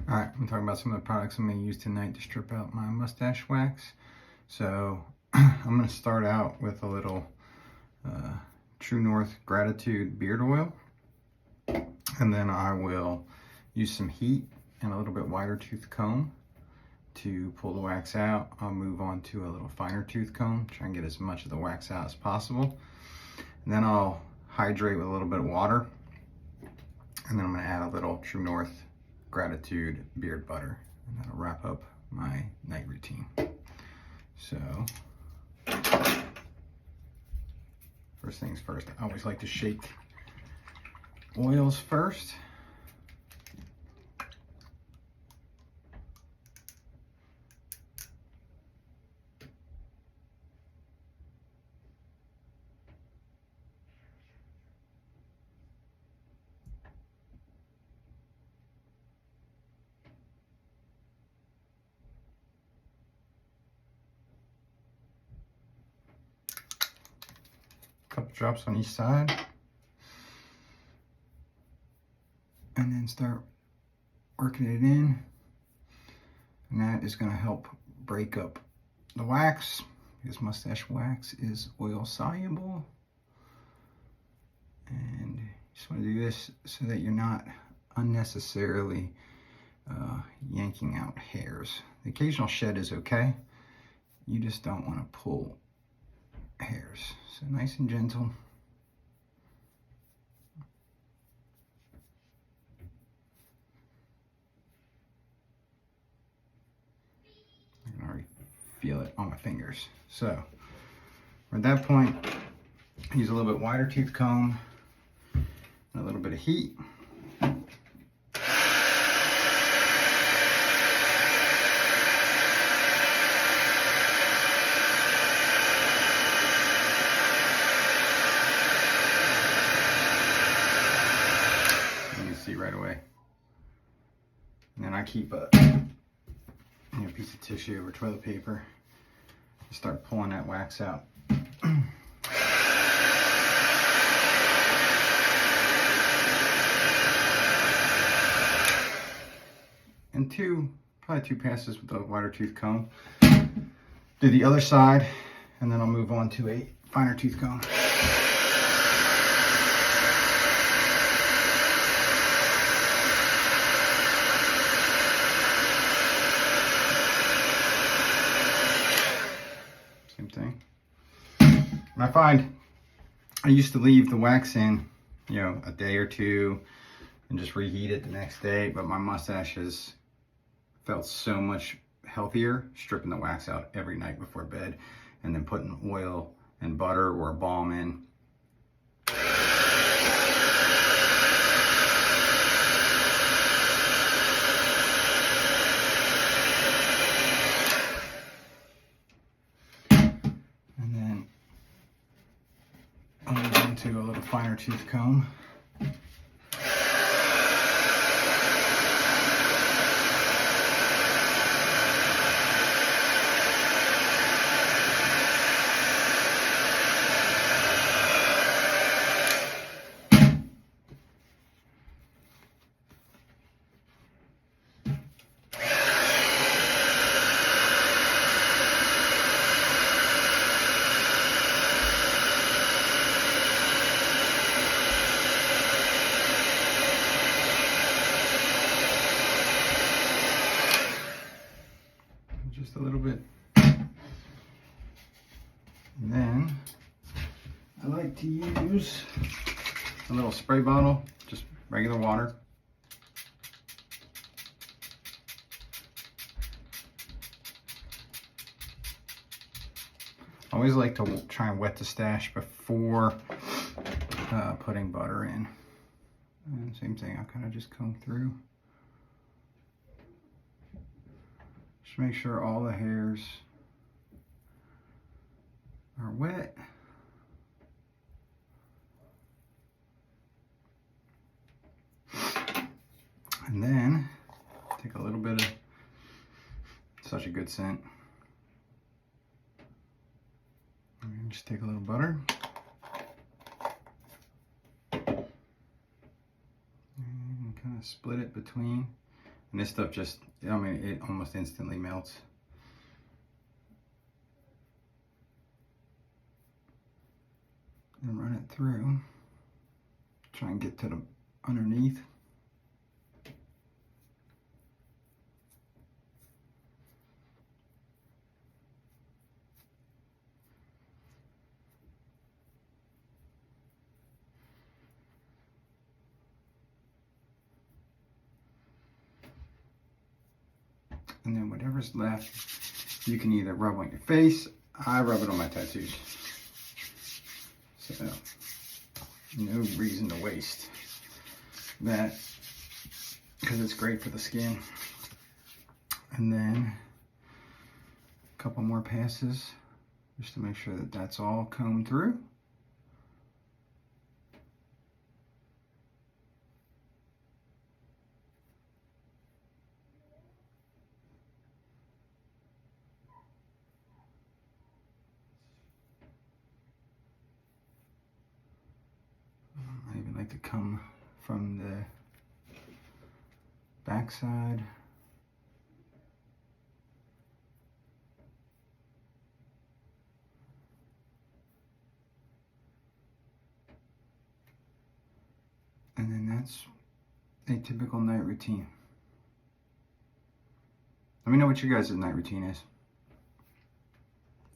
Alright, I'm talking about some of the products I'm going to use tonight to strip out my mustache wax. So I'm going to start out with a little True North Gratitude beard oil, and then I will use some heat and a little bit wider tooth comb to pull the wax out. I'll move on to a little finer tooth comb, try and get as much of the wax out as possible. And then I'll hydrate with a little bit of water, and then I'm going to add a little True North Gratitude beard butter, and that'll wrap up my night routine. So first things first, I always like to shake oils first. Couple drops on each side, and then start working it in, and that is going to help break up the wax, because mustache wax is oil soluble. And you just want to do this so that you're not unnecessarily yanking out hairs. The occasional shed is okay, you just don't want to pull hairs. So nice and gentle. I can already feel it on my fingers. So at that point, use a little bit wider tooth comb and a little bit of heat. See right away. And then I keep a piece of tissue or toilet paper and start pulling that wax out. And probably two passes with the wider tooth comb. Do the other side, and then I'll move on to a finer tooth comb. Same thing. And I find I used to leave the wax in, a day or two and just reheat it the next day, but my mustache has felt so much healthier stripping the wax out every night before bed and then putting oil and butter or a balm in. I'll move into a little finer tooth comb. Just a little bit. And then I like to use a little spray bottle, just regular water. I always like to try and wet the stash before putting butter in. And same thing, I'll kind of just comb through. Just make sure all the hairs are wet. And then take a little bit of, such a good scent. And just take a little butter. And kind of split it between And this stuff just, I mean, it almost instantly melts. And run it through. Try and get to the underneath. And then whatever's left, you can either rub on your face. I rub it on my tattoos. So, no reason to waste that because it's great for the skin. And then a couple more passes just to make sure that that's all combed through. I even like to come from the back side. And then that's a typical night routine. Let me know what your guys' night routine is.